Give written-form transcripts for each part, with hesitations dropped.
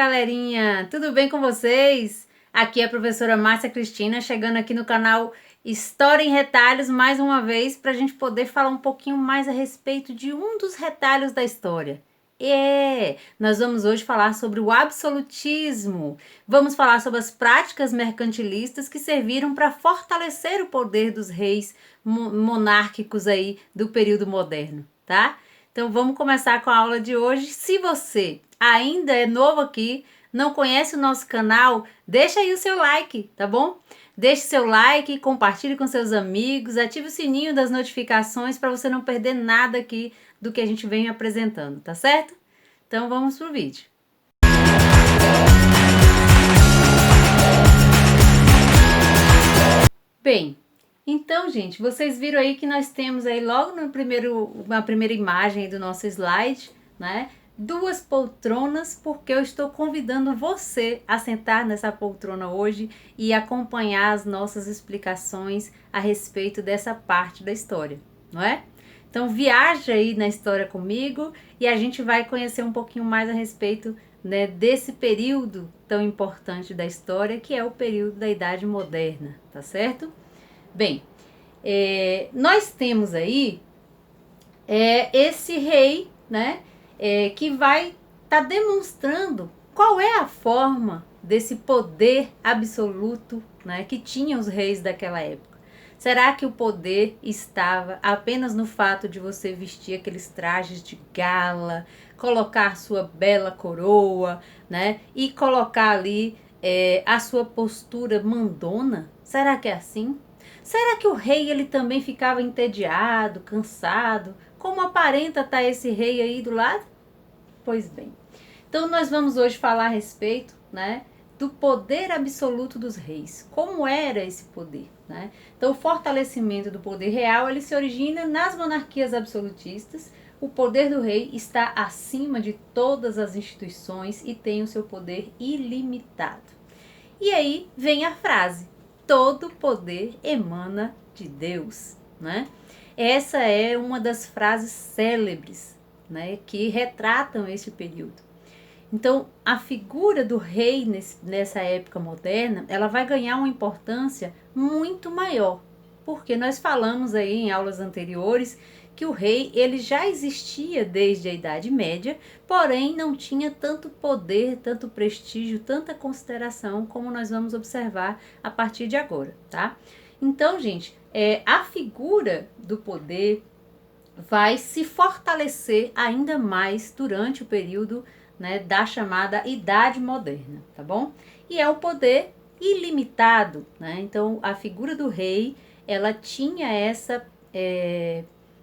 galerinha! Tudo bem com vocês? Aqui é a professora Márcia Cristina, chegando aqui no canal História em Retalhos mais uma vez para a gente poder falar um pouquinho mais a respeito de um dos retalhos da história. Nós vamos hoje falar sobre o absolutismo. Vamos falar sobre as práticas mercantilistas que serviram para fortalecer o poder dos reis monárquicos aí do período moderno, tá? Então vamos começar com a aula de hoje. Se você ainda é novo aqui, não conhece o nosso canal, deixa aí o seu like, tá bom? Deixe seu like, compartilhe com seus amigos, ative o sininho das notificações para você não perder nada aqui do que a gente vem apresentando, tá certo? Então vamos pro vídeo. Bem, então, gente, vocês viram aí que nós temos aí logo na primeira imagem do nosso slide, né? Duas poltronas, porque eu estou convidando você a sentar nessa poltrona hoje e acompanhar as nossas explicações a respeito dessa parte da história, não é? Então viaja aí na história comigo e a gente vai conhecer um pouquinho mais a respeito, né, desse período tão importante da história, que é o período da Idade Moderna, tá certo? Bem, nós temos aí esse rei, né, que vai estar demonstrando qual é a forma desse poder absoluto, né, que tinham os reis daquela época. Será que o poder estava apenas no fato de você vestir aqueles trajes de gala, colocar sua bela coroa, né, e colocar ali a sua postura mandona? Será que é assim? Será que o rei ele também ficava entediado, cansado? Como aparenta estar esse rei aí do lado? Pois bem, então nós vamos hoje falar a respeito, né, do poder absoluto dos reis. Como era esse poder, né? Então o fortalecimento do poder real, ele se origina nas monarquias absolutistas. O poder do rei está acima de todas as instituições e tem o seu poder ilimitado. E aí vem a frase: todo poder emana de Deus, né? Essa é uma das frases célebres, né, que retratam esse período. Então, a figura do rei nessa época moderna, ela vai ganhar uma importância muito maior, porque nós falamos aí em aulas anteriores que o rei ele já existia desde a Idade Média, porém não tinha tanto poder, tanto prestígio, tanta consideração como nós vamos observar a partir de agora, tá? Então, gente, a figura do poder vai se fortalecer ainda mais durante o período, né, da chamada Idade Moderna, tá bom? E é o poder ilimitado, né? Então, a figura do rei, ela tinha essa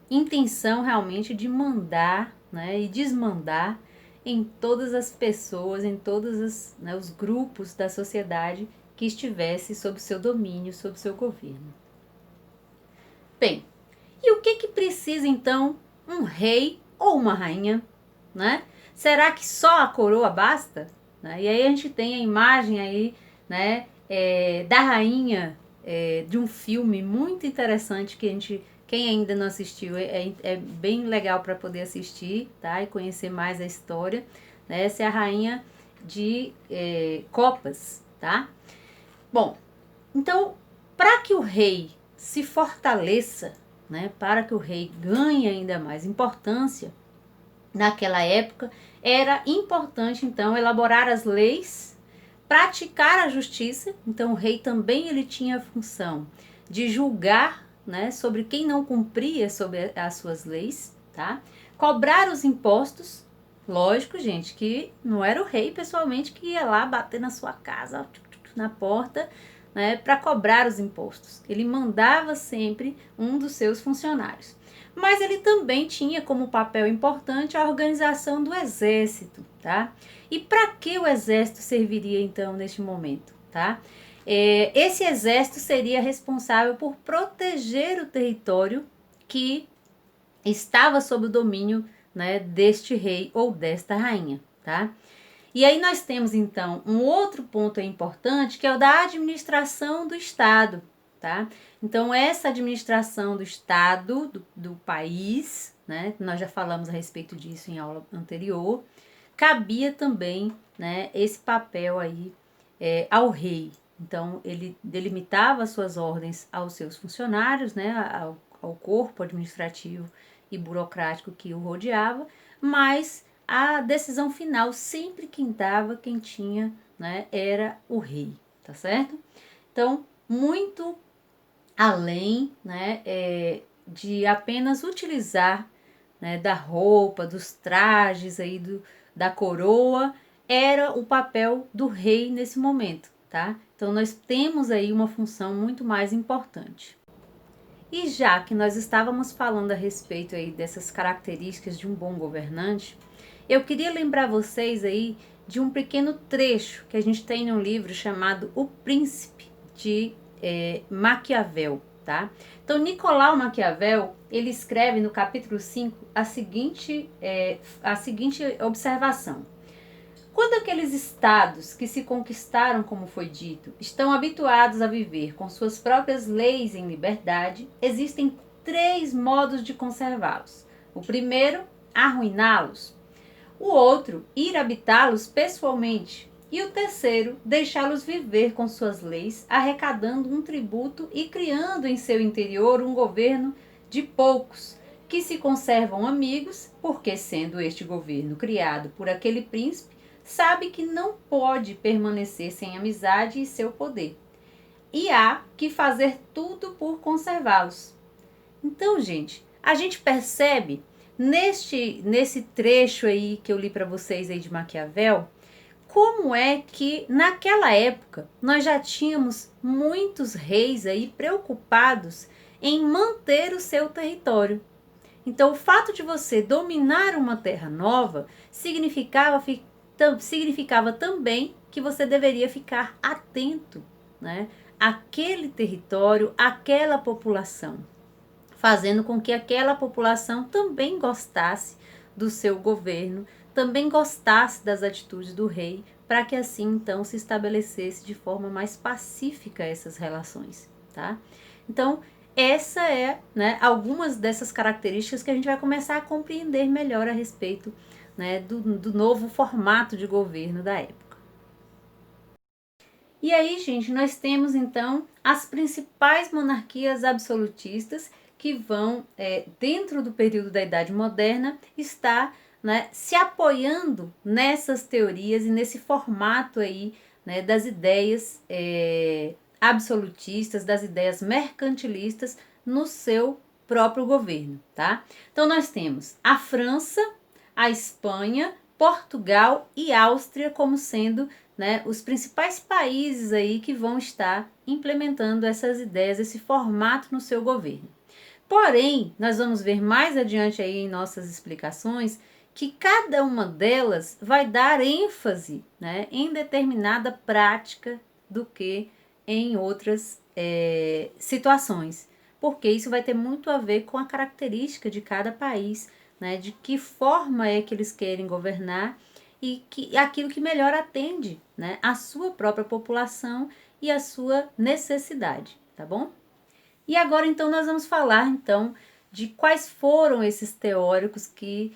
intenção realmente de mandar, né, e desmandar em todas as pessoas, em todos os grupos da sociedade que estivesse sob seu domínio, sob seu governo. Bem, e o que precisa então um rei ou uma rainha, né? Será que só a coroa basta? Né? E aí a gente tem a imagem aí, né, da rainha de um filme muito interessante que quem ainda não assistiu, é bem legal para poder assistir, tá? E conhecer mais a história, né? Essa é a rainha de Copas, tá? Bom, então, para que o rei se fortaleça, né, para que o rei ganhe ainda mais importância, naquela época, era importante, então, elaborar as leis, praticar a justiça. Então, o rei também ele tinha a função de julgar, né, sobre quem não cumpria sobre as suas leis, tá? Cobrar os impostos. Lógico, gente, que não era o rei pessoalmente que ia lá bater na sua casa, na porta, né, para cobrar os impostos. Ele mandava sempre um dos seus funcionários. Mas ele também tinha como papel importante a organização do exército, tá? E para que o exército serviria então neste momento, tá? Esse exército seria responsável por proteger o território que estava sob o domínio, né, deste rei ou desta rainha, tá? E aí nós temos então um outro ponto importante, que é o da administração do Estado, tá? Então essa administração do Estado, do país, né? Nós já falamos a respeito disso em aula anterior, cabia também né, esse papel aí ao rei. Então, ele delimitava suas ordens aos seus funcionários, né, ao corpo administrativo e burocrático que o rodeava, mas a decisão final sempre quem tinha, né, era o rei, tá certo? Então, muito além, né, de apenas utilizar, né, da roupa, dos trajes aí da coroa, era o papel do rei nesse momento, tá? Então nós temos aí uma função muito mais importante. E já que nós estávamos falando a respeito aí dessas características de um bom governante, eu queria lembrar vocês aí de um pequeno trecho que a gente tem num livro chamado O Príncipe de Maquiavel, tá? Então, Nicolau Maquiavel, ele escreve no capítulo 5 a seguinte observação. Quando aqueles estados que se conquistaram, como foi dito, estão habituados a viver com suas próprias leis em liberdade, existem 3 modos de conservá-los. O primeiro, arruiná-los. O outro, ir habitá-los pessoalmente. E o terceiro, deixá-los viver com suas leis, arrecadando um tributo e criando em seu interior um governo de poucos, que se conservam amigos, porque sendo este governo criado por aquele príncipe, sabe que não pode permanecer sem amizade e seu poder. E há que fazer tudo por conservá-los. Então, gente, a gente percebe nesse trecho aí que eu li para vocês aí de Maquiavel, como é que naquela época nós já tínhamos muitos reis aí preocupados em manter o seu território. Então, o fato de você dominar uma terra nova significava também que você deveria ficar atento, né, àquele território, àquela população, fazendo com que aquela população também gostasse do seu governo, também gostasse das atitudes do rei, para que assim então se estabelecesse de forma mais pacífica essas relações, tá? Então, essa é, né, algumas dessas características que a gente vai começar a compreender melhor a respeito, né, do novo formato de governo da época. E aí, gente, nós temos então as principais monarquias absolutistas que vão, dentro do período da Idade Moderna, estar, né, se apoiando nessas teorias e nesse formato aí, né, das ideias absolutistas, das ideias mercantilistas no seu próprio governo, tá? Então nós temos a França, a Espanha, Portugal e Áustria como sendo, né, os principais países aí que vão estar implementando essas ideias, esse formato no seu governo. Porém, nós vamos ver mais adiante aí em nossas explicações que cada uma delas vai dar ênfase, né, em determinada prática do que em outras situações, porque isso vai ter muito a ver com a característica de cada país, né, de que forma é que eles querem governar e aquilo que melhor atende, né, a sua própria população e a sua necessidade, tá bom? E agora então nós vamos falar então de quais foram esses teóricos que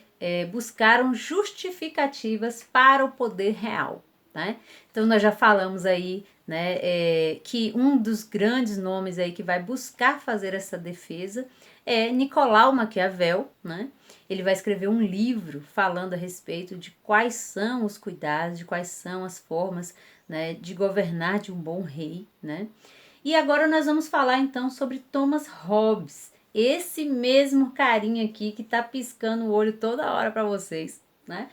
buscaram justificativas para o poder real, né? Então nós já falamos aí, né, que um dos grandes nomes aí que vai buscar fazer essa defesa é Nicolau Maquiavel, né? Ele vai escrever um livro falando a respeito de quais são os cuidados, de quais são as formas, né, de governar de um bom rei, né? E agora nós vamos falar então sobre Thomas Hobbes, esse mesmo carinha aqui que tá piscando o olho toda hora para vocês, né?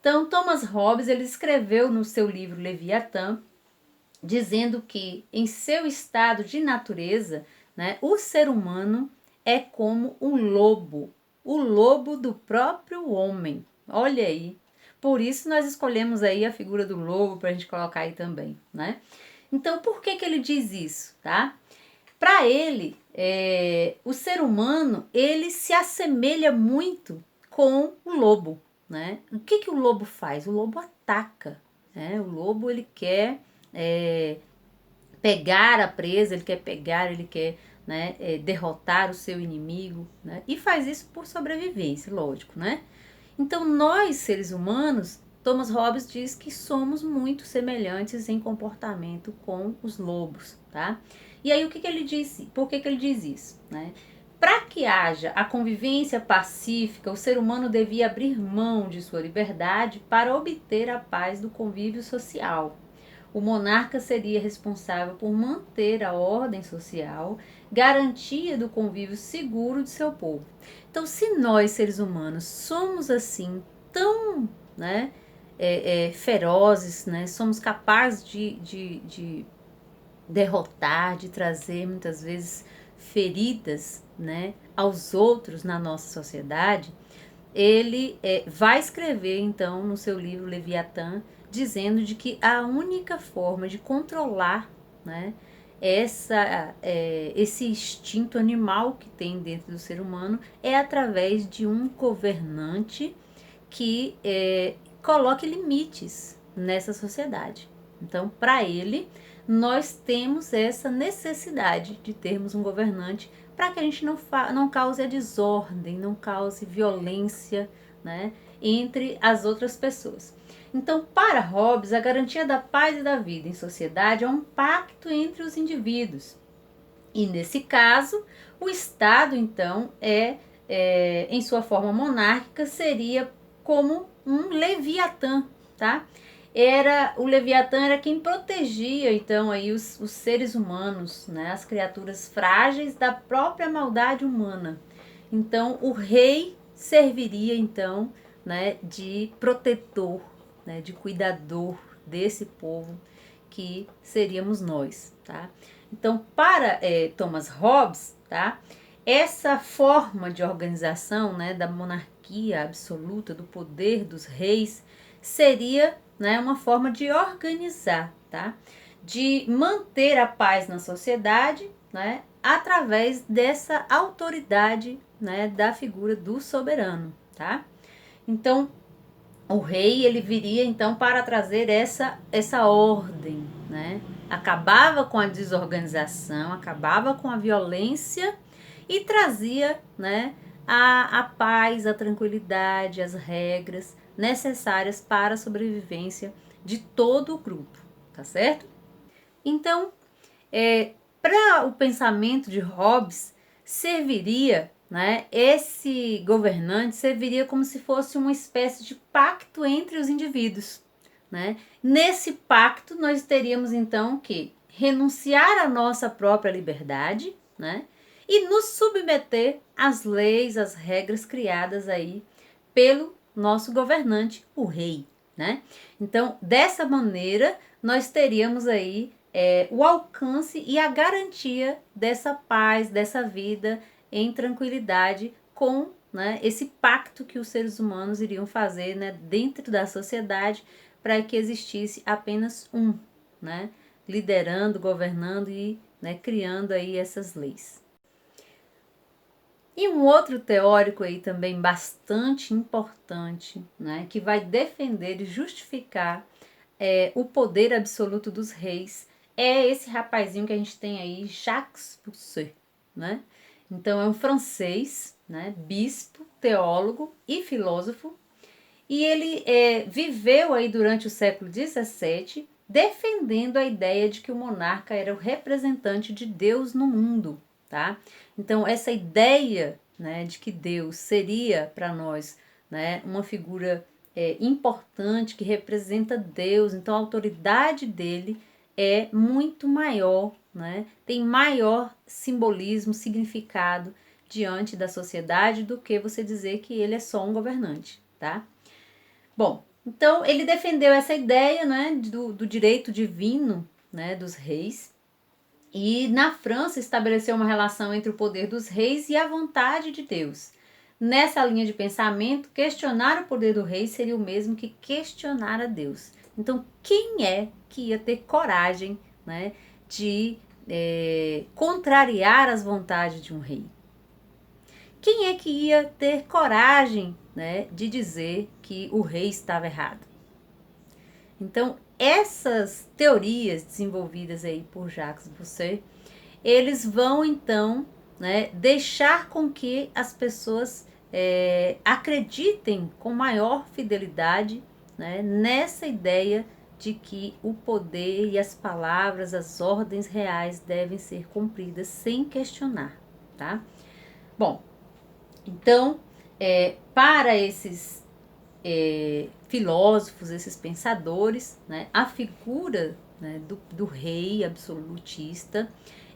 Então, Thomas Hobbes, ele escreveu no seu livro Leviatã, dizendo que em seu estado de natureza, né, o ser humano é como o lobo do próprio homem. Olha aí. Por isso nós escolhemos aí a figura do lobo para a gente colocar aí também, né? Então, por que ele diz isso, tá? Para ele, o ser humano, ele se assemelha muito com o lobo, né? O que o lobo faz? O lobo ataca, né? O lobo, ele quer pegar a presa, ele quer né, derrotar o seu inimigo, né? E faz isso por sobrevivência, lógico, né? Então, nós, seres humanos, Thomas Hobbes diz que somos muito semelhantes em comportamento com os lobos, tá? E aí o que ele diz? Por que ele diz isso, né? Para que haja a convivência pacífica, o ser humano devia abrir mão de sua liberdade para obter a paz do convívio social. O monarca seria responsável por manter a ordem social, garantia do convívio seguro de seu povo. Então, se nós, seres humanos, somos assim, tão, né, ferozes, né, somos capazes de derrotar, de trazer muitas vezes feridas, né, aos outros na nossa sociedade, ele vai escrever então no seu livro Leviatã, dizendo de que a única forma de controlar, né, esse instinto animal que tem dentro do ser humano é através de um governante que coloque limites nessa sociedade. Então, para ele, nós temos essa necessidade de termos um governante para que a gente não cause a desordem, não cause violência, né, entre as outras pessoas. Então, para Hobbes, a garantia da paz e da vida em sociedade é um pacto entre os indivíduos. E nesse caso, o Estado, então, em sua forma monárquica, seria como um Leviatã, tá? O Leviatã era quem protegia, então, aí os seres humanos, né, as criaturas frágeis da própria maldade humana. Então, o rei serviria, então, né, de protetor, né, de cuidador desse povo que seríamos nós, tá? Então, para Thomas Hobbes, tá, essa forma de organização, né, da monarquia absoluta, do poder dos reis, seria, né, uma forma de organizar, tá, de manter a paz na sociedade, né, através dessa autoridade, né, da figura do soberano, tá? Então, o rei, ele viria então para trazer essa ordem, né? Acabava com a desorganização, acabava com a violência e trazia, né, a paz, a tranquilidade, as regras necessárias para a sobrevivência de todo o grupo, tá certo? Então, para o pensamento de Hobbes, serviria, né, esse governante serviria como se fosse uma espécie de pacto entre os indivíduos, né? Nesse pacto, nós teríamos então que renunciar à nossa própria liberdade, né, e nos submeter às leis, às regras criadas aí pelo nosso governante, o rei, né? Então, dessa maneira, nós teríamos aí o alcance e a garantia dessa paz, dessa vida em tranquilidade com, né, esse pacto que os seres humanos iriam fazer, né, dentro da sociedade para que existisse apenas um, né, liderando, governando e, né, criando aí essas leis. E um outro teórico aí também bastante importante, né, que vai defender e justificar o poder absoluto dos reis, é esse rapazinho que a gente tem aí, Jacques Bossuet, né? Então, é um francês, né, bispo, teólogo e filósofo, e ele viveu aí durante o século XVII, defendendo a ideia de que o monarca era o representante de Deus no mundo, tá? Então, essa ideia, né, de que Deus seria para nós, né, uma figura importante que representa Deus, então a autoridade dele é muito maior, né? Tem maior simbolismo, significado diante da sociedade do que você dizer que ele é só um governante, tá? Bom, então ele defendeu essa ideia, né, do direito divino, né, dos reis, e na França estabeleceu uma relação entre o poder dos reis e a vontade de Deus. Nessa linha de pensamento, questionar o poder do rei seria o mesmo que questionar a Deus. Então, quem é que ia ter coragem, né, de contrariar as vontades de um rei? Quem é que ia ter coragem, né, de dizer que o rei estava errado? Então, essas teorias desenvolvidas aí por Jacques Bossuet, eles vão então, né, deixar com que as pessoas acreditem com maior fidelidade né, nessa ideia de que o poder e as palavras, as ordens reais devem ser cumpridas sem questionar, tá? Bom, então, para esses filósofos, esses pensadores, né, a figura, né, do rei absolutista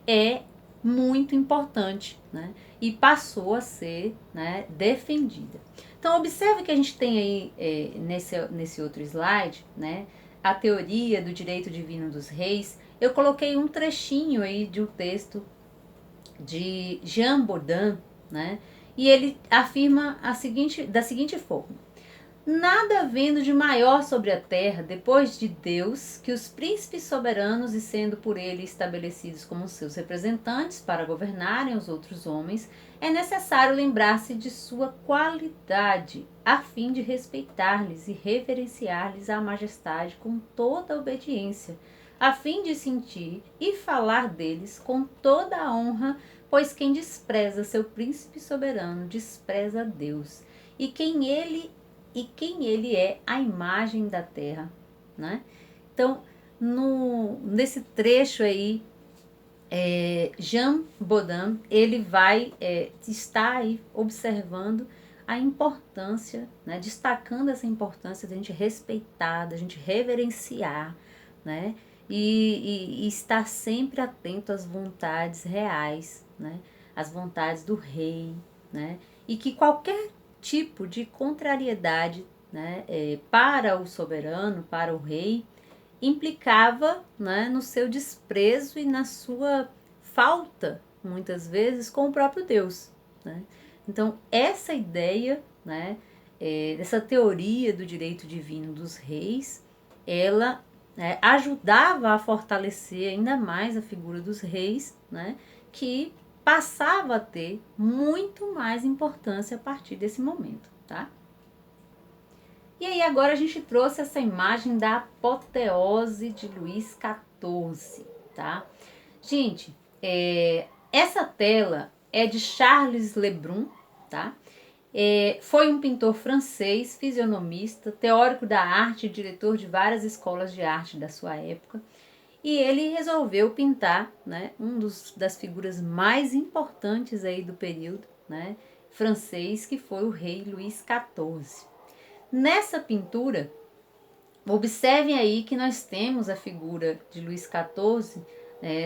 é muito importante, né, e passou a ser, né, defendida. Então, observe que a gente tem aí, nesse outro slide, né, a teoria do direito divino dos reis. Eu coloquei um trechinho aí de um texto de Jean Bodin, né, e ele afirma da seguinte forma: nada havendo de maior sobre a terra, depois de Deus, que os príncipes soberanos, e sendo por ele estabelecidos como seus representantes para governarem os outros homens, é necessário lembrar-se de sua qualidade, a fim de respeitar-lhes e reverenciar-lhes a majestade com toda a obediência, a fim de sentir e falar deles com toda a honra, pois quem despreza seu príncipe soberano despreza Deus, e quem ele é a imagem da terra, né? Então, nesse trecho aí, Jean Bodin, ele vai estar aí observando a importância, né? Destacando essa importância da gente respeitar, da gente reverenciar, né? E estar sempre atento às vontades reais, né? Às vontades do rei, né? E que qualquer tipo de contrariedade, né, para o soberano, para o rei, implicava, né, no seu desprezo e na sua falta, muitas vezes, com o próprio Deus, né? Então, essa ideia, né, dessa teoria do direito divino dos reis, ela, né, ajudava a fortalecer ainda mais a figura dos reis, né, que passava a ter muito mais importância a partir desse momento, tá? E aí agora a gente trouxe essa imagem da apoteose de Luís XIV, tá? Gente, essa tela é de Charles Le Brun, tá? Foi um pintor francês, fisionomista, teórico da arte e diretor de várias escolas de arte da sua época. E ele resolveu pintar, né, das figuras mais importantes aí do período, né, francês, que foi o rei Luís XIV. Nessa pintura, observem aí que nós temos a figura de Luís XIV,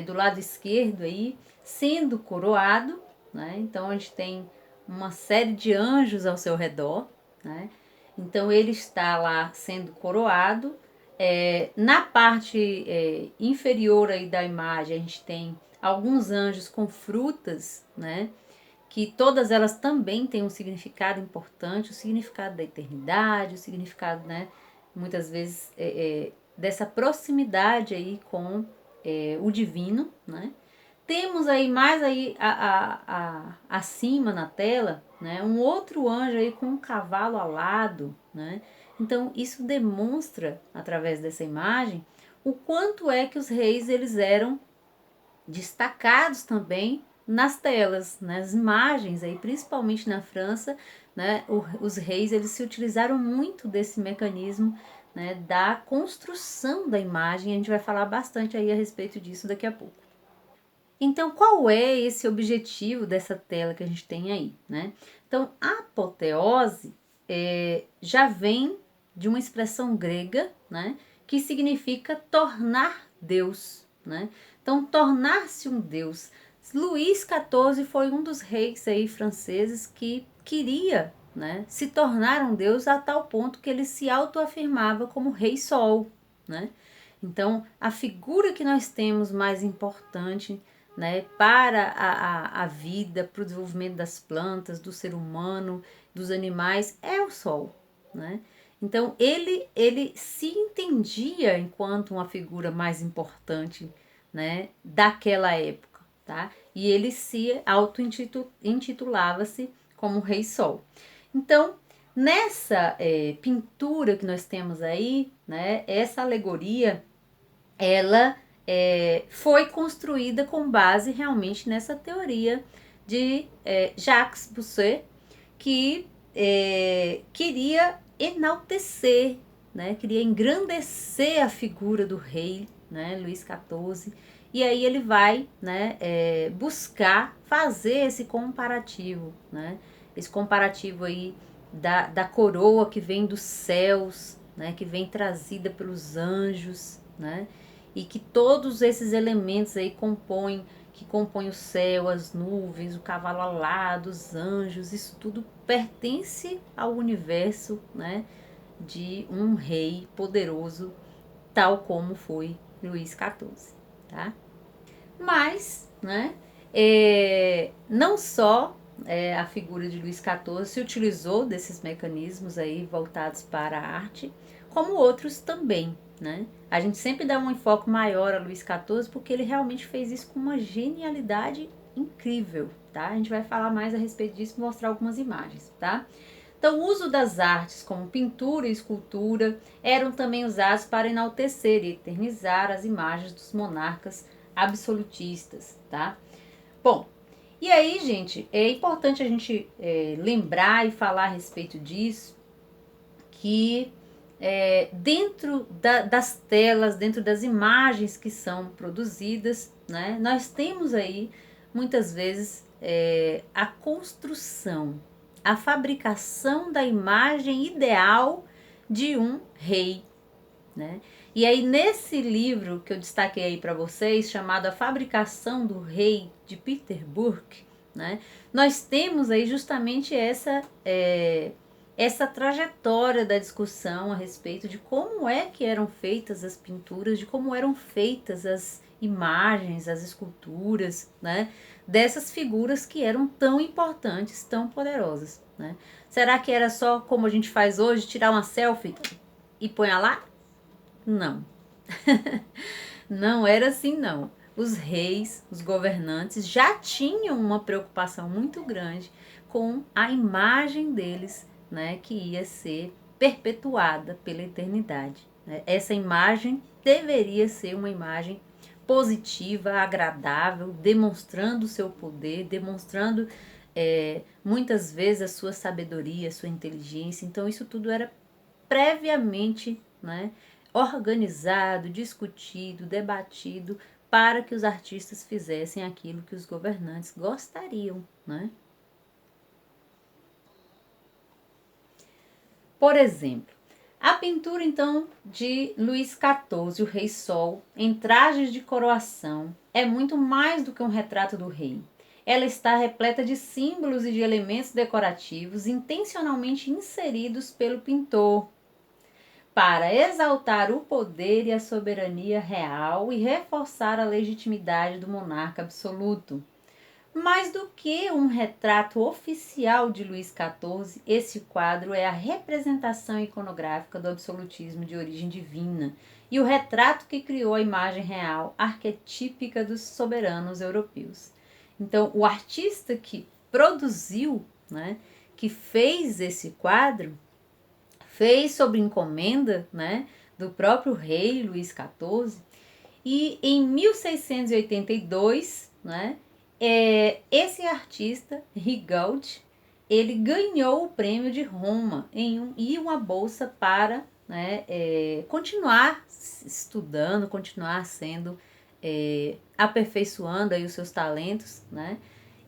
do lado esquerdo aí, sendo coroado, né? Então a gente tem uma série de anjos ao seu redor, né? Então ele está lá sendo coroado. Na parte inferior aí da imagem a gente tem alguns anjos com frutas, né? Que todas elas também têm um significado importante, o significado da eternidade, o significado, né, muitas vezes dessa proximidade aí com o divino, né? Temos aí mais aí acima na tela, né, um outro anjo aí com um cavalo alado, né? Então isso demonstra, através dessa imagem, o quanto é que os reis eles eram destacados também nas telas, nas imagens, aí, principalmente na França, né, os reis eles se utilizaram muito desse mecanismo, né, da construção da imagem. A gente vai falar bastante aí a respeito disso daqui a pouco. Então, qual é esse objetivo dessa tela que a gente tem aí, né? Então, a apoteose já vem de uma expressão grega, né, que significa tornar Deus, né? Então, tornar-se um Deus. Luís XIV foi um dos reis aí franceses que queria, né, se tornar um Deus a tal ponto que ele se autoafirmava como Rei Sol, né? Então, a figura que nós temos mais importante, né, para a vida, para o desenvolvimento das plantas, do ser humano, dos animais, é o Sol, né? Então, ele se entendia enquanto uma figura mais importante, né, daquela época, tá? E ele se auto-intitulava-se como Rei Sol. Então, nessa pintura que nós temos aí, né, essa alegoria, ela foi construída com base realmente nessa teoria de Jacques Bossuet, que queria enaltecer, né, queria engrandecer a figura do rei, né, Luís XIV, e aí ele vai, né, buscar fazer esse comparativo, né, esse comparativo aí da coroa que vem dos céus, né, que vem trazida pelos anjos, né, e que todos esses elementos aí que compõem o céu, as nuvens, o cavalo alado, os anjos, isso tudo pertence ao universo, né, de um rei poderoso, tal como foi Luís XIV, tá? Mas, né, não só a figura de Luís XIV se utilizou desses mecanismos aí voltados para a arte, como outros também, né? A gente sempre dá um enfoque maior a Luís XIV porque ele realmente fez isso com uma genialidade incrível, tá? A gente vai falar mais a respeito disso e mostrar algumas imagens, tá? Então, o uso das artes como pintura e escultura eram também usados para enaltecer e eternizar as imagens dos monarcas absolutistas, tá? Bom, e aí, gente, é importante a gente lembrar e falar a respeito disso, que dentro das telas, dentro das imagens que são produzidas, né, nós temos aí, muitas vezes, a construção, a fabricação da imagem ideal de um rei, né? E aí nesse livro que eu destaquei aí para vocês, chamado A Fabricação do Rei de Peter Burke, né? Nós temos aí justamente essa trajetória da discussão a respeito de como é que eram feitas as pinturas, de como eram feitas as imagens, as esculturas, né? Dessas figuras que eram tão importantes, tão poderosas, né? Será que era só como a gente faz hoje, tirar uma selfie e põe lá? Não. Não era assim, não. Os reis, os governantes já tinham uma preocupação muito grande com a imagem deles, né, que ia ser perpetuada pela eternidade, né? Essa imagem deveria ser uma imagem positiva, agradável, demonstrando o seu poder, demonstrando muitas vezes a sua sabedoria, a sua inteligência. Então isso tudo era previamente, né, organizado, discutido, debatido, para que os artistas fizessem aquilo que os governantes gostariam, né? Por exemplo, a pintura então de Luís XIV, o Rei Sol, em trajes de coroação, é muito mais do que um retrato do rei. Ela está repleta de símbolos e de elementos decorativos intencionalmente inseridos pelo pintor, para exaltar o poder e a soberania real e reforçar a legitimidade do monarca absoluto. Mais do que um retrato oficial de Luís XIV, esse quadro é a representação iconográfica do absolutismo de origem divina e o retrato que criou a imagem real arquetípica dos soberanos europeus. Então, o artista que produziu, né, que fez esse quadro, fez sob encomenda, né, do próprio rei Luís XIV, e em 1682, né, esse artista, Rigaud, ele ganhou o prêmio de Roma e uma bolsa para, né, continuar estudando, continuar sendo, aperfeiçoando aí os seus talentos, né,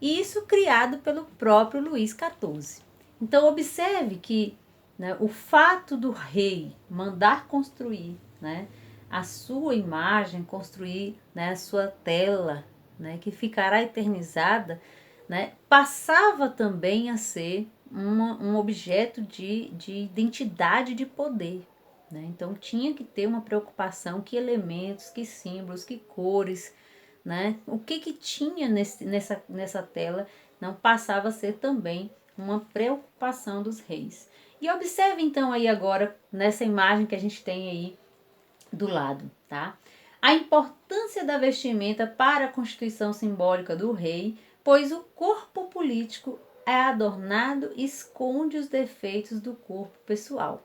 e isso criado pelo próprio Luís XIV. Então observe que, né, o fato do rei mandar construir, né, a sua imagem, construir, né, a sua tela, né, que ficará eternizada, né, passava também a ser um objeto de identidade de poder. Né? Então tinha que ter uma preocupação, que elementos, que símbolos, que cores, né? O que tinha nessa tela não passava a ser também uma preocupação dos reis. E observe então aí agora, nessa imagem que a gente tem aí do lado, tá? A importância da vestimenta para a constituição simbólica do rei, pois o corpo político é adornado e esconde os defeitos do corpo pessoal.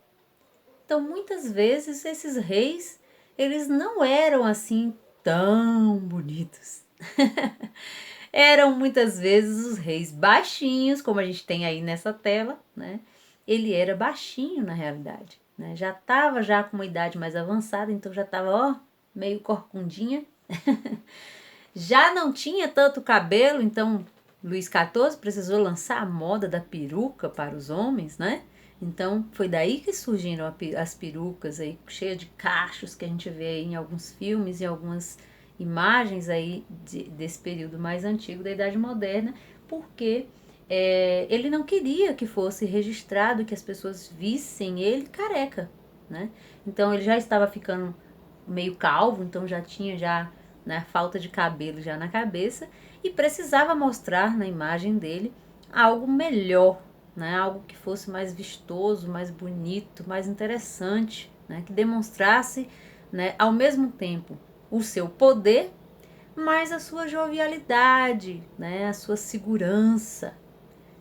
Então, muitas vezes, esses reis, eles não eram assim tão bonitos. Eram muitas vezes os reis baixinhos, como a gente tem aí nessa tela, né? Ele era baixinho na realidade, né? Já estava já com uma idade mais avançada, então já estava, ó, meio corcundinha. Já não tinha tanto cabelo, então Luís XIV precisou lançar a moda da peruca para os homens, né? Então foi daí que surgiram as perucas aí, cheias de cachos que a gente vê aí em alguns filmes e algumas imagens aí desse período mais antigo da Idade Moderna, porque ele não queria que fosse registrado, que as pessoas vissem ele careca, né? Então ele já estava ficando meio calvo, então já tinha já, né, falta de cabelo já na cabeça e precisava mostrar na imagem dele algo melhor, né, algo que fosse mais vistoso, mais bonito, mais interessante, né, que demonstrasse, né, ao mesmo tempo o seu poder, mas a sua jovialidade, né, a sua segurança.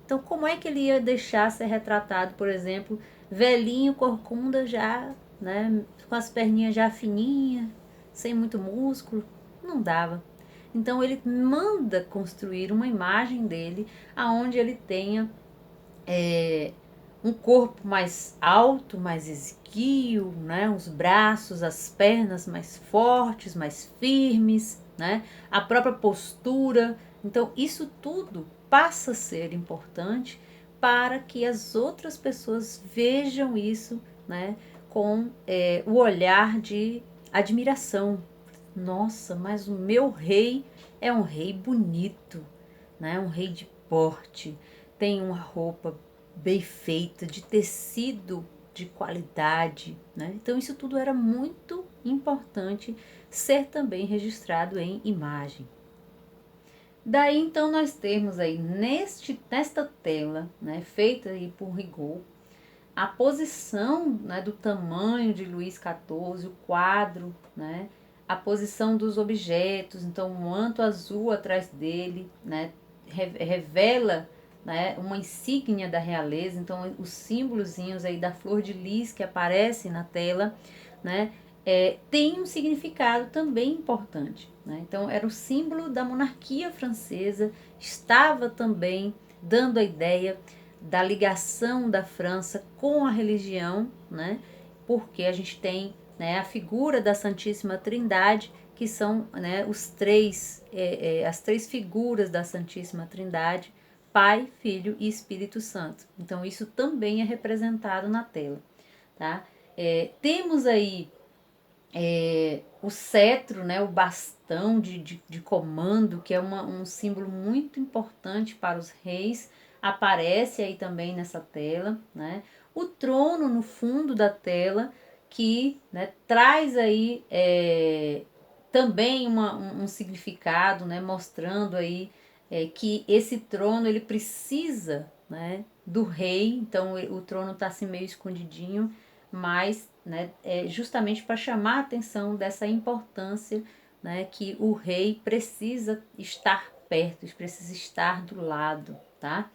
Então, como é que ele ia deixar ser retratado, por exemplo, velhinho, corcunda já, né, com as perninhas já fininhas, sem muito músculo? Não dava. Então, ele manda construir uma imagem dele aonde ele tenha um corpo mais alto, mais esguio, né, os braços, as pernas mais fortes, mais firmes, né, a própria postura. Então, isso tudo passa a ser importante para que as outras pessoas vejam isso, né, com o olhar de admiração. Nossa, mas o meu rei é um rei bonito, né, um rei de porte, tem uma roupa bem feita, de tecido de qualidade, né? Então isso tudo era muito importante ser também registrado em imagem. Daí então nós temos aí nesta tela, né, feita aí por Rigaud, a posição, né, do tamanho de Luís XIV, o quadro, né, a posição dos objetos, então um manto azul atrás dele, né, revela, né, uma insígnia da realeza, então os símbolozinhos aí da flor de lis que aparecem na tela, né, tem um significado também importante, né? Então era o símbolo da monarquia francesa, estava também dando a ideia da ligação da França com a religião, né? Porque a gente tem, né, a figura da Santíssima Trindade, que são, né, as três figuras da Santíssima Trindade, Pai, Filho e Espírito Santo. Então isso também é representado na tela, tá? Temos aí o cetro, né, o bastão de comando, que é um símbolo muito importante para os reis, aparece aí também nessa tela, né? O trono no fundo da tela, que, né, traz aí também um significado, né, mostrando aí que esse trono ele precisa, né, do rei, então o trono está assim meio escondidinho, mas, né, justamente para chamar a atenção dessa importância, né, que o rei precisa estar perto, precisa estar do lado, tá?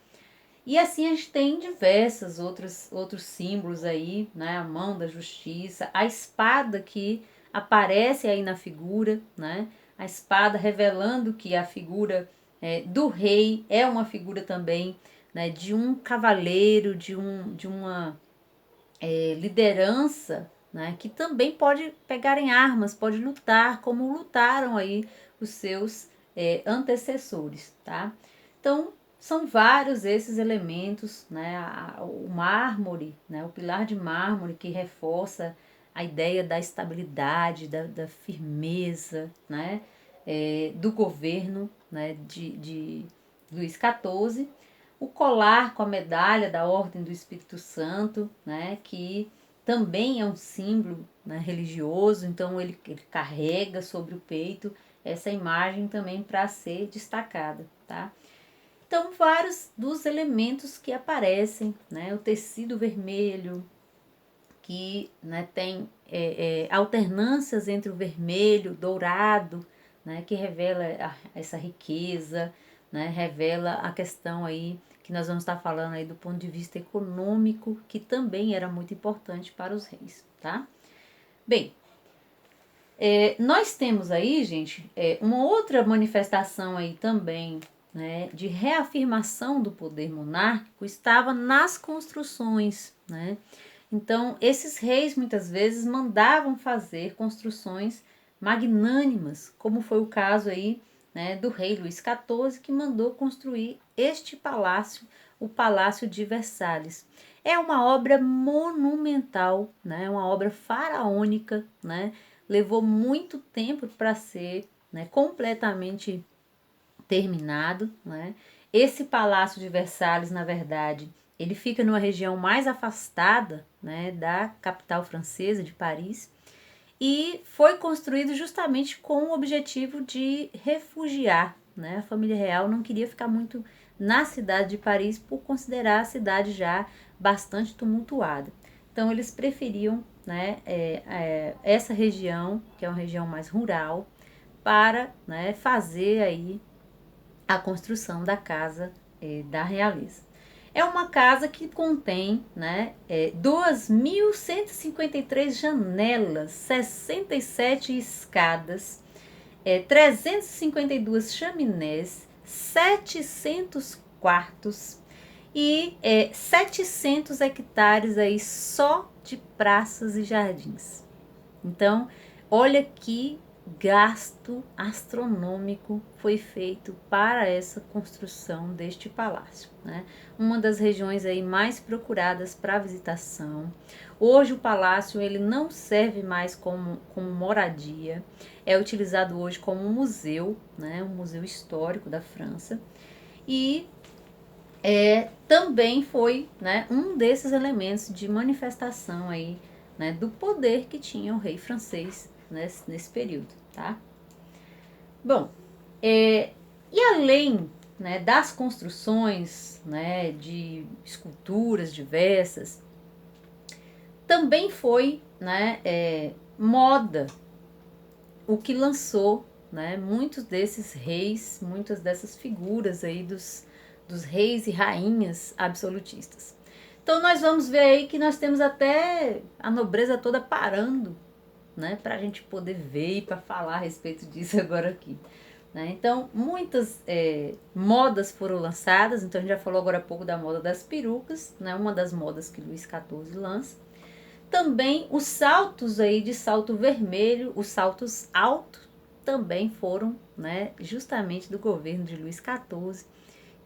E assim a gente tem diversos outros símbolos aí, né? A mão da justiça, a espada que aparece aí na figura, né? A espada revelando que a figura do rei é uma figura também, né, de um cavaleiro, de uma liderança, né, que também pode pegar em armas, pode lutar, como lutaram aí os seus antecessores, tá? Então, são vários esses elementos, né, o mármore, né, o pilar de mármore que reforça a ideia da estabilidade, da firmeza, né, do governo, né, de Luís XIV, o colar com a medalha da Ordem do Espírito Santo, né, que também é um símbolo, né, religioso, então ele carrega sobre o peito essa imagem também para ser destacada, tá? Então, vários dos elementos que aparecem, né, o tecido vermelho, que, né, tem alternâncias entre o vermelho, dourado, né, que revela essa riqueza, né, revela a questão aí que nós vamos estar falando aí do ponto de vista econômico, que também era muito importante para os reis, tá? Bem, nós temos aí, gente, uma outra manifestação aí também, né, de reafirmação do poder monárquico estava nas construções, né? Então, esses reis muitas vezes mandavam fazer construções magnânimas, como foi o caso aí, né, do rei Luís XIV, que mandou construir este palácio, o Palácio de Versalhes. É uma obra monumental, né, uma obra faraônica, né, levou muito tempo para ser, né, completamente terminado, né. Esse Palácio de Versalhes, na verdade, ele fica numa região mais afastada, né, da capital francesa, de Paris, e foi construído justamente com o objetivo de refugiar, né? A família real não queria ficar muito na cidade de Paris por considerar a cidade já bastante tumultuada. Então eles preferiam, né, essa região, que é uma região mais rural, para, né, fazer aí a construção da casa da realeza. É uma casa que contém, né, 2.153 janelas, 67 escadas, 352 chaminés, 700 quartos e 700 hectares aí só de praças e jardins. Então, olha que gasto astronômico foi feito para essa construção deste palácio, né? Uma das regiões aí mais procuradas para visitação. Hoje o palácio ele não serve mais como moradia, é utilizado hoje como um museu, né? Um museu histórico da França e também foi, né, um desses elementos de manifestação aí, né, do poder que tinha o rei francês nesse período, tá? Bom, e além, né, das construções, né, de esculturas diversas, também foi, né, moda o que lançou, né, muitos desses reis, muitas dessas figuras aí dos reis e rainhas absolutistas. Então nós vamos ver aí que nós temos até a nobreza toda parando, né, para a gente poder ver e para falar a respeito disso agora aqui. Né? Então muitas modas foram lançadas, então a gente já falou agora há pouco da moda das perucas, né, uma das modas que Luís XIV lança. Também os saltos aí de salto vermelho, os saltos altos, também foram, né, justamente do governo de Luís XIV,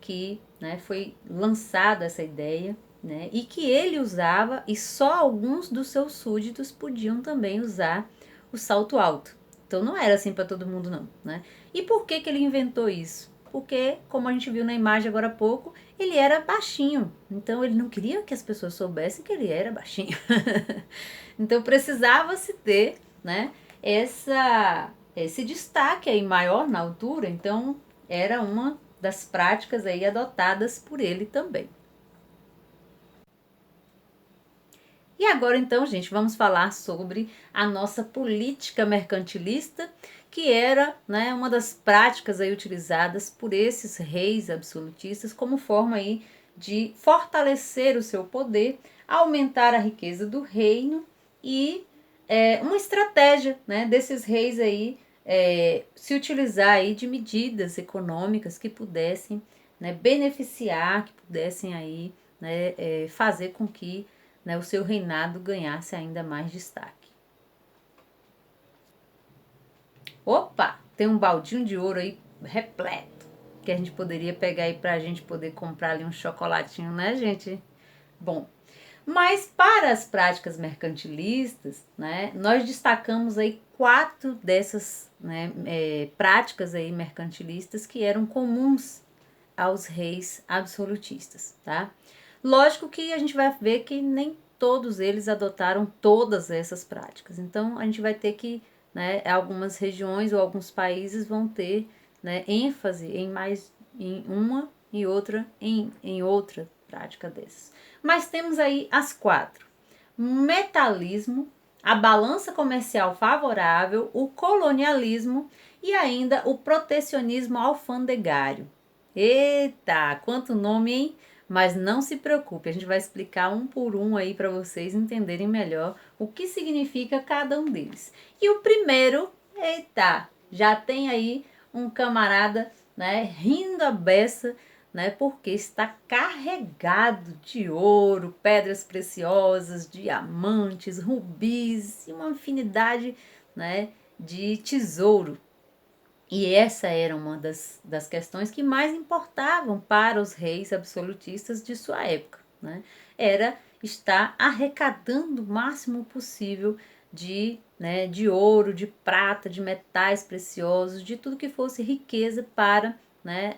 que, né, foi lançada essa ideia, né, e que ele usava e só alguns dos seus súditos podiam também usar o salto alto. Então não era assim para todo mundo não, né? E por que ele inventou isso? Porque, como a gente viu na imagem agora há pouco, ele era baixinho. Então ele não queria que as pessoas soubessem que ele era baixinho. Então precisava-se ter, né, esse destaque aí maior na altura. Então era uma das práticas aí adotadas por ele também. E agora então, gente, vamos falar sobre a nossa política mercantilista, que era, né, uma das práticas aí utilizadas por esses reis absolutistas como forma aí de fortalecer o seu poder, aumentar a riqueza do reino e uma estratégia, né, desses reis aí se utilizar aí de medidas econômicas que pudessem, né, beneficiar, que pudessem aí, né, fazer com que, né, o seu reinado ganhasse ainda mais destaque. Opa, tem um baldinho de ouro aí repleto, que a gente poderia pegar aí pra gente poder comprar ali um chocolatinho, né, gente? Bom, mas para as práticas mercantilistas, né, nós destacamos aí 4 dessas, né, práticas aí mercantilistas que eram comuns aos reis absolutistas, tá? Lógico que a gente vai ver que nem todos eles adotaram todas essas práticas. Então a gente vai ter que, né, algumas regiões ou alguns países vão ter, né, ênfase em mais em uma e outra em outra prática dessas. Mas temos aí as 4: metalismo, a balança comercial favorável, o colonialismo e ainda o protecionismo alfandegário. Eita, quanto nome, hein? Mas não se preocupe, a gente vai explicar um por um aí para vocês entenderem melhor o que significa cada um deles. E o primeiro, eita, já tem aí um camarada, né, rindo a beça né? Porque está carregado de ouro, pedras preciosas, diamantes, rubis e uma infinidade, né, de tesouro. E essa era uma das questões que mais importavam para os reis absolutistas de sua época, né? Era estar arrecadando o máximo possível de ouro, de prata, de metais preciosos, de tudo que fosse riqueza para, né,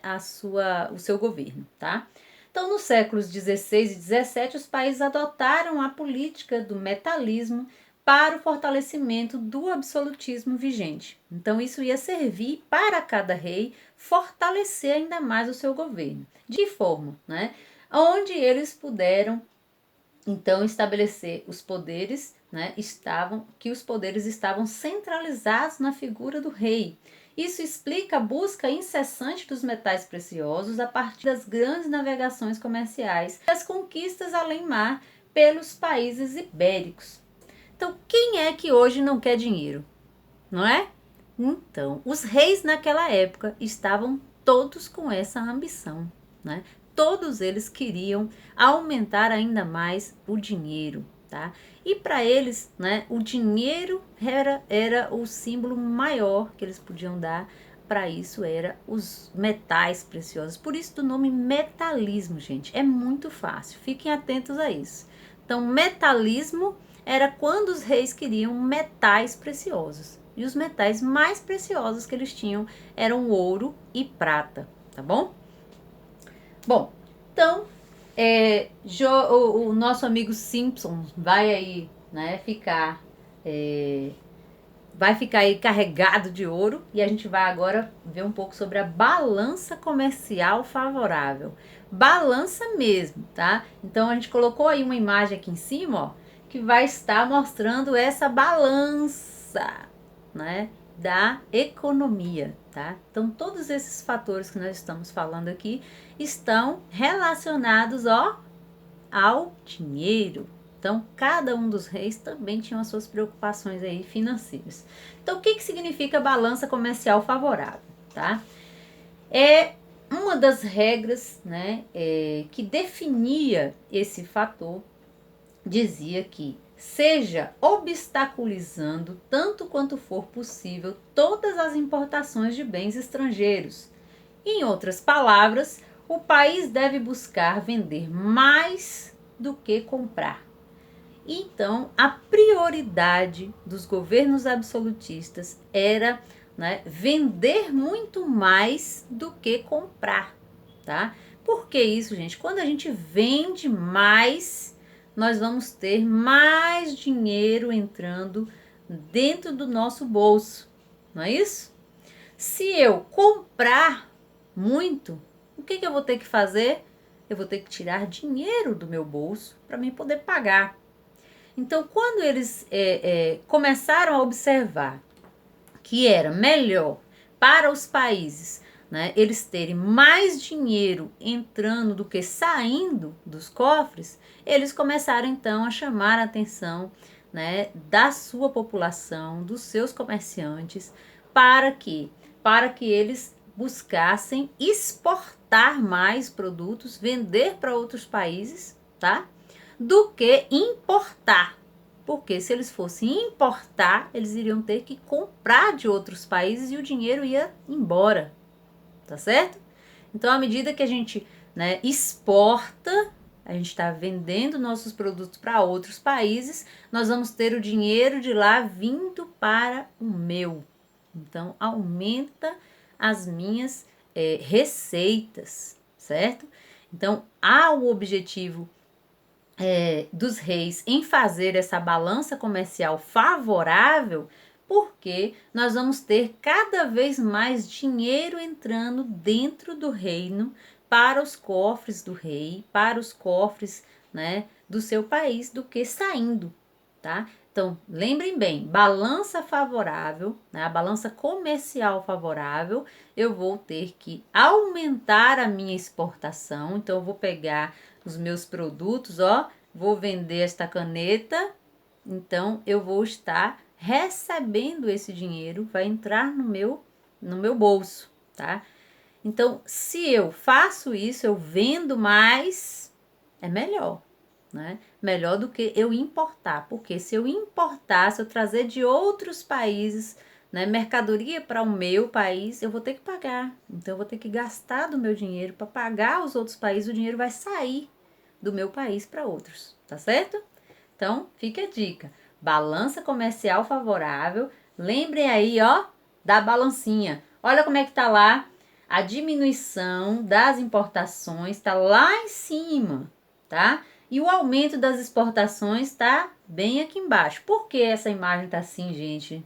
o seu governo, tá? Então, nos séculos 16 e 17, os países adotaram a política do metalismo para o fortalecimento do absolutismo vigente. Então, isso ia servir para cada rei fortalecer ainda mais o seu governo. De que forma, né? Onde eles puderam, então, estabelecer os poderes, né? Os poderes estavam centralizados na figura do rei. Isso explica a busca incessante dos metais preciosos a partir das grandes navegações comerciais e as conquistas além mar pelos países ibéricos. Então, quem é que hoje não quer dinheiro? Não é? Então, os reis naquela época estavam todos com essa ambição, né? Todos eles queriam aumentar ainda mais o dinheiro, tá? E para eles, né, o dinheiro era o símbolo maior que eles podiam dar. Para isso era os metais preciosos. Por isso do nome metalismo, gente. É muito fácil. Fiquem atentos a isso. Então, metalismo era quando os reis queriam metais preciosos. E os metais mais preciosos que eles tinham eram ouro e prata, tá bom? Bom, então, o nosso amigo Simpson vai aí, né, vai ficar aí carregado de ouro, e a gente vai agora ver um pouco sobre a balança comercial favorável. Balança mesmo, tá? Então, a gente colocou aí uma imagem aqui em cima, ó, que vai estar mostrando essa balança, né, da economia, tá? Então, todos esses fatores que nós estamos falando aqui estão relacionados, ó, ao dinheiro. Então, cada um dos reis também tinha as suas preocupações aí financeiras. Então, o que significa balança comercial favorável, tá? É uma das regras, né, que definia esse fator, dizia que seja obstaculizando tanto quanto for possível todas as importações de bens estrangeiros. Em outras palavras, o país deve buscar vender mais do que comprar. Então, a prioridade dos governos absolutistas era, né, vender muito mais do que comprar, tá? Por que isso, gente? Quando a gente vende mais, nós vamos ter mais dinheiro entrando dentro do nosso bolso, não é isso? Se eu comprar muito, o que eu vou ter que fazer? Eu vou ter que tirar dinheiro do meu bolso para mim poder pagar. Então, quando eles começaram a observar que era melhor para os países, né, eles terem mais dinheiro entrando do que saindo dos cofres, eles começaram então a chamar a atenção, né, da sua população, dos seus comerciantes, para que eles buscassem exportar mais produtos, vender para outros países, tá? Do que importar. Porque se eles fossem importar, eles iriam ter que comprar de outros países e o dinheiro ia embora, tá certo? Então, à medida que a gente, né, exporta, a gente está vendendo nossos produtos para outros países, nós vamos ter o dinheiro de lá vindo para o meu. Então, aumenta as minhas receitas, certo? Então, há o objetivo dos reis em fazer essa balança comercial favorável, porque nós vamos ter cada vez mais dinheiro entrando dentro do reino para os cofres do rei, para os cofres, né, do seu país, do que saindo, tá? Então, lembrem bem, balança favorável, né, a balança comercial favorável, eu vou ter que aumentar a minha exportação. Então, eu vou pegar os meus produtos, ó, vou vender esta caneta, então eu vou estar recebendo esse dinheiro, vai entrar no meu bolso, tá? Então, se eu faço isso, eu vendo mais, é melhor, né? Melhor do que eu importar, porque se eu importar, se eu trazer de outros países, né, mercadoria para o meu país, eu vou ter que pagar. Então, eu vou ter que gastar do meu dinheiro para pagar os outros países, o dinheiro vai sair do meu país para outros, tá certo? Então, fica a dica. Balança comercial favorável. Lembrem aí, ó, da balancinha. Olha como é que tá lá. A diminuição das importações está lá em cima, tá? E o aumento das exportações está bem aqui embaixo. Por que essa imagem tá assim, gente?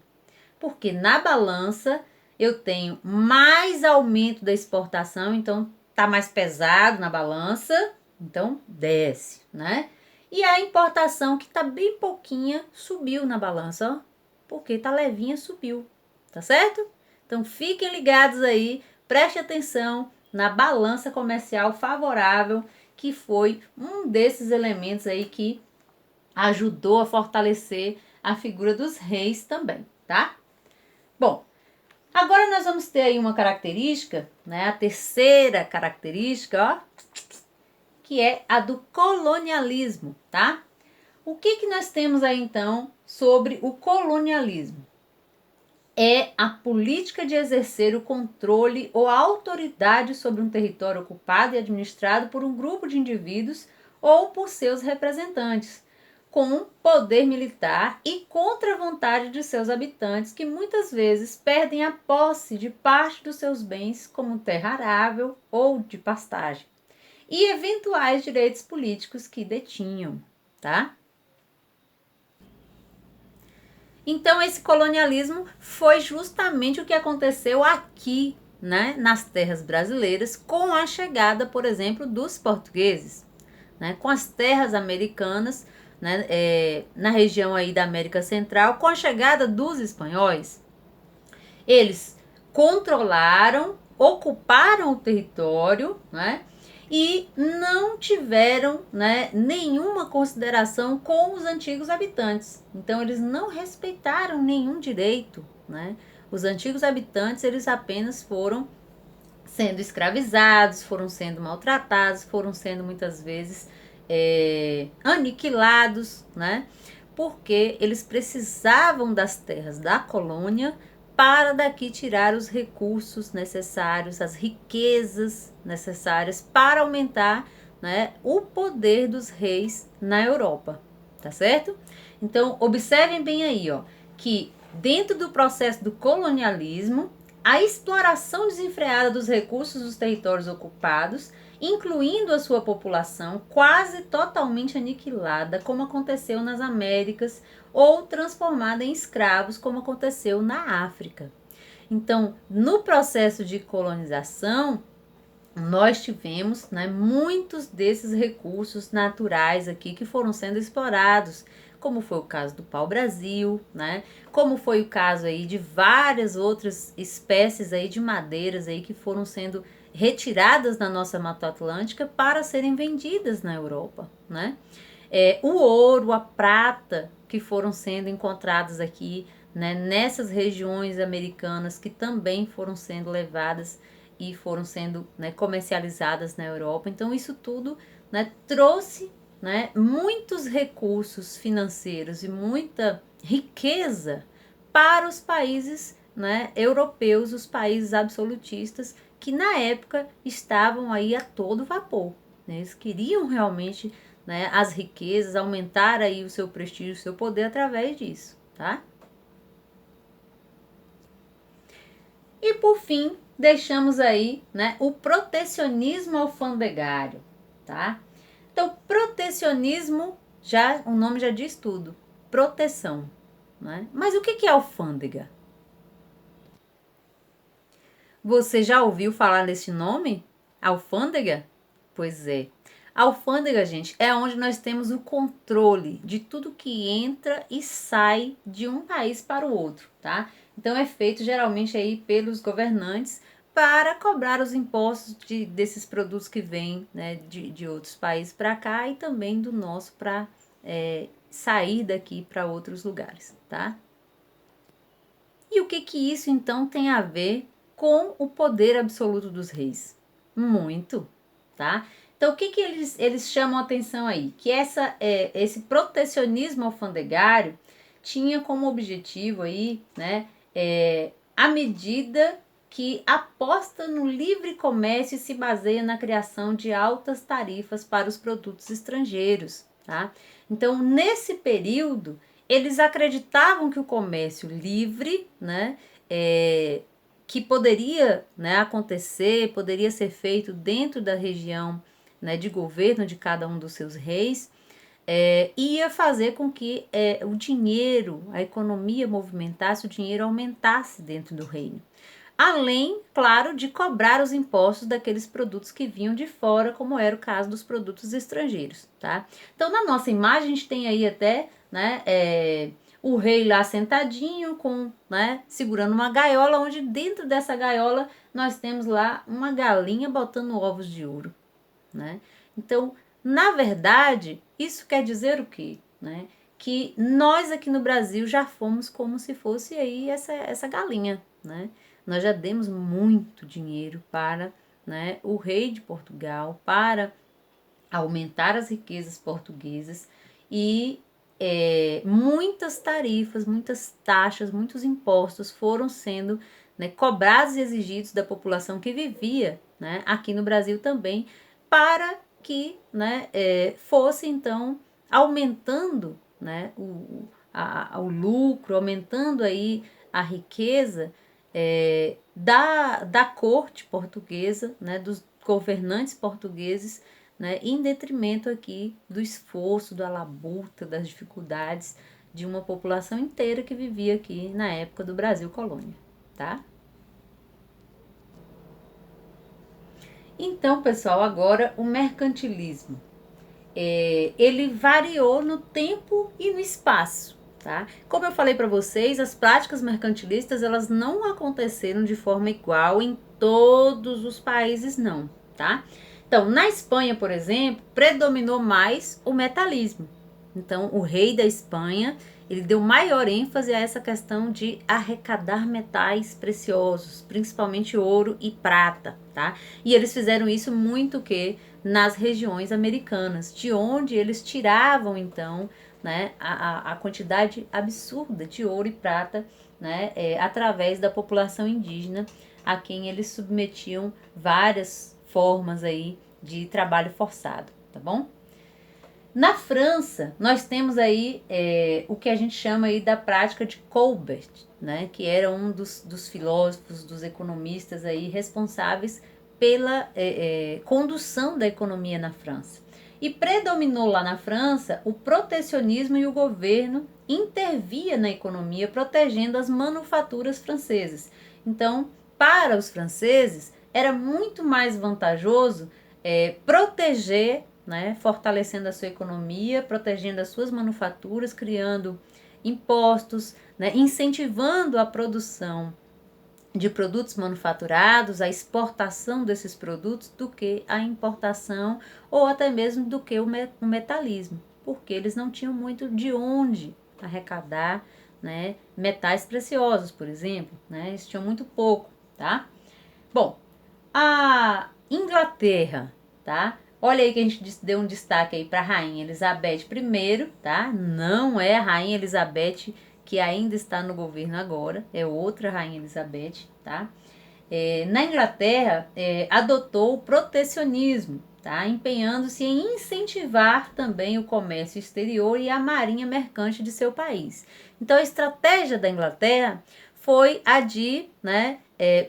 Porque na balança eu tenho mais aumento da exportação, então tá mais pesado na balança, então desce, né? E a importação, que tá bem pouquinha, subiu na balança, ó, porque tá levinha, subiu, tá certo? Então fiquem ligados aí, preste atenção na balança comercial favorável, que foi um desses elementos aí que ajudou a fortalecer a figura dos reis também, tá? Bom, agora nós vamos ter aí uma característica, né? A terceira característica, ó, que é a do colonialismo, tá? O que nós temos aí então sobre o colonialismo? É a política de exercer o controle ou a autoridade sobre um território ocupado e administrado por um grupo de indivíduos ou por seus representantes, com poder militar e contra a vontade de seus habitantes, que muitas vezes perdem a posse de parte dos seus bens, como terra arável ou de pastagem, e eventuais direitos políticos que detinham, tá? Então, esse colonialismo foi justamente o que aconteceu aqui, né, nas terras brasileiras, com a chegada, por exemplo, dos portugueses, né, com as terras americanas, né, na região aí da América Central, com a chegada dos espanhóis. Eles controlaram, ocuparam o território, né, e não tiveram, né, nenhuma consideração com os antigos habitantes. Então, eles não respeitaram nenhum direito, né? Os antigos habitantes, eles apenas foram sendo escravizados, foram sendo maltratados, foram sendo muitas vezes aniquilados, né? Porque eles precisavam das terras da colônia para daqui tirar os recursos necessários, as riquezas necessárias para aumentar, né, o poder dos reis na Europa, tá certo? Então, observem bem aí, ó, que dentro do processo do colonialismo, a exploração desenfreada dos recursos dos territórios ocupados, incluindo a sua população quase totalmente aniquilada, como aconteceu nas Américas, ou transformada em escravos, como aconteceu na África. Então, no processo de colonização, nós tivemos, né, muitos desses recursos naturais aqui que foram sendo explorados, como foi o caso do pau-brasil, né, como foi o caso aí de várias outras espécies aí de madeiras aí que foram sendo retiradas da nossa Mata Atlântica para serem vendidas na Europa, né. O ouro, a prata que foram sendo encontrados aqui, né, nessas regiões americanas que também foram sendo levadas e foram sendo, né, comercializadas na Europa. Então, isso tudo, né, trouxe, né, muitos recursos financeiros e muita riqueza para os países, né, europeus, os países absolutistas, que na época estavam aí a todo vapor, né? Eles queriam realmente, né, as riquezas, aumentar aí o seu prestígio, o seu poder através disso, tá? E por fim, deixamos aí, né, o protecionismo alfandegário, tá? Então, protecionismo, já o nome já diz tudo, proteção, né? Mas o que é alfândega? Você já ouviu falar nesse nome? Alfândega? Pois é. A alfândega, gente, é onde nós temos o controle de tudo que entra e sai de um país para o outro, tá? Então é feito geralmente aí pelos governantes para cobrar os impostos desses produtos que vêm, né, de outros países para cá e também do nosso para sair daqui para outros lugares, tá? E o que isso então tem a ver com o poder absoluto dos reis? Muito, tá? Então, o que eles chamam a atenção aí? Que esse protecionismo alfandegário tinha como objetivo aí, né, a medida que aposta no livre comércio e se baseia na criação de altas tarifas para os produtos estrangeiros, tá? Então, nesse período, eles acreditavam que o comércio livre, né, que poderia, né, acontecer, poderia ser feito dentro da região, né, de governo de cada um dos seus reis, ia fazer com que o dinheiro, a economia movimentasse, o dinheiro aumentasse dentro do reino. Além, claro, de cobrar os impostos daqueles produtos que vinham de fora, como era o caso dos produtos estrangeiros, tá? Então, na nossa imagem, a gente tem aí até, né, o rei lá sentadinho, né, segurando uma gaiola, onde dentro dessa gaiola nós temos lá uma galinha botando ovos de ouro, né? Então, na verdade, isso quer dizer o quê? Né? Que nós aqui no Brasil já fomos como se fosse aí essa galinha, né? Nós já demos muito dinheiro para, né, o rei de Portugal, para aumentar as riquezas portuguesas e muitas tarifas, muitas taxas, muitos impostos foram sendo, né, cobrados e exigidos da população que vivia, né, aqui no Brasil também, para que, né, fosse então aumentando, né, o lucro, aumentando aí a riqueza da corte portuguesa, né, dos governantes portugueses, né, em detrimento aqui do esforço, da labuta, das dificuldades de uma população inteira que vivia aqui na época do Brasil colônia, tá? Então, pessoal, agora o mercantilismo. Ele variou no tempo e no espaço, tá? Como eu falei para vocês, as práticas mercantilistas, elas não aconteceram de forma igual em todos os países, não, tá? Então, na Espanha, por exemplo, predominou mais o metalismo. Então, o rei da Espanha, ele deu maior ênfase a essa questão de arrecadar metais preciosos, principalmente ouro e prata, tá? E eles fizeram isso muito que nas regiões americanas, de onde eles tiravam, então, né, a quantidade absurda de ouro e prata, né, através da população indígena, a quem eles submetiam várias formas aí de trabalho forçado, tá bom? Na França, nós temos aí o que a gente chama aí da prática de Colbert, né, que era um dos filósofos, dos economistas aí responsáveis pela condução da economia na França. E predominou lá na França o protecionismo e o governo intervia na economia, protegendo as manufaturas francesas. Então, para os franceses, era muito mais vantajoso proteger, né, fortalecendo a sua economia, protegendo as suas manufaturas, criando impostos, né, incentivando a produção de produtos manufaturados, a exportação desses produtos, do que a importação ou até mesmo do que o metalismo, porque eles não tinham muito de onde arrecadar, né, metais preciosos, por exemplo, né, eles tinham muito pouco, tá? Bom, a Inglaterra, tá? Olha aí que a gente deu um destaque aí para a Rainha Elizabeth I, tá? Não é a Rainha Elizabeth que ainda está no governo agora, é outra Rainha Elizabeth, tá? Na Inglaterra, adotou o protecionismo, tá? Empenhando-se em incentivar também o comércio exterior e a marinha mercante de seu país. Então, a estratégia da Inglaterra foi a de, né,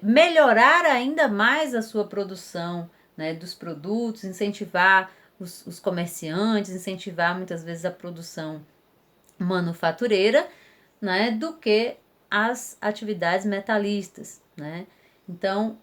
melhorar ainda mais a sua produção, né, dos produtos, incentivar os comerciantes, incentivar muitas vezes a produção manufatureira, né, do que as atividades metalistas, né? Então,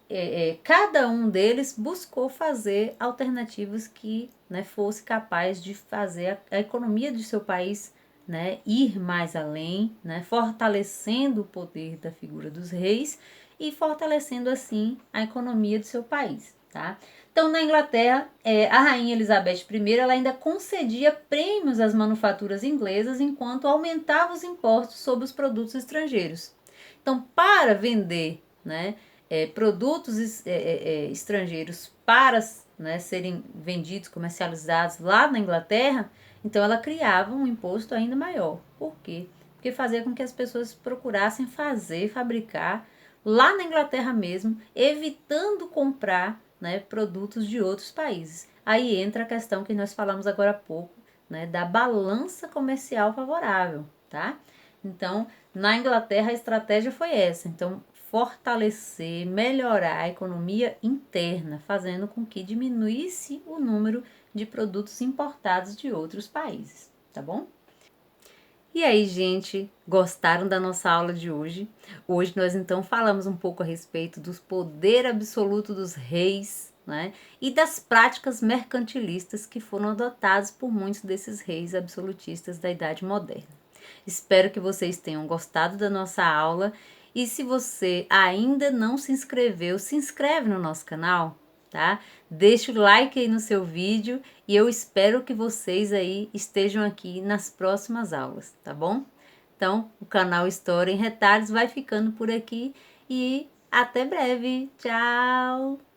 cada um deles buscou fazer alternativas que, né, fosse capaz de fazer a economia de seu país, né, ir mais além, né, fortalecendo o poder da figura dos reis e fortalecendo assim a economia do seu país, tá? Então, na Inglaterra, a Rainha Elizabeth I ela ainda concedia prêmios às manufaturas inglesas enquanto aumentava os impostos sobre os produtos estrangeiros. Então, para vender, né, produtos estrangeiros para, né, serem vendidos, comercializados lá na Inglaterra, então ela criava um imposto ainda maior. Por quê? Porque fazia com que as pessoas procurassem fabricar lá na Inglaterra mesmo, evitando comprar, né, produtos de outros países. Aí entra a questão que nós falamos agora há pouco, né, da balança comercial favorável, tá? Então, na Inglaterra a estratégia foi essa. Então, fortalecer, melhorar a economia interna, fazendo com que diminuísse o número de produtos importados de outros países, tá bom? E aí, gente, gostaram da nossa aula de hoje? Hoje nós então falamos um pouco a respeito do poder absoluto dos reis, né? E das práticas mercantilistas que foram adotadas por muitos desses reis absolutistas da Idade Moderna. Espero que vocês tenham gostado da nossa aula e se você ainda não se inscreveu, se inscreve no nosso canal, tá? Deixa o like aí no seu vídeo e eu espero que vocês aí estejam aqui nas próximas aulas, tá bom? Então, o canal História em Retalhos vai ficando por aqui e até breve. Tchau!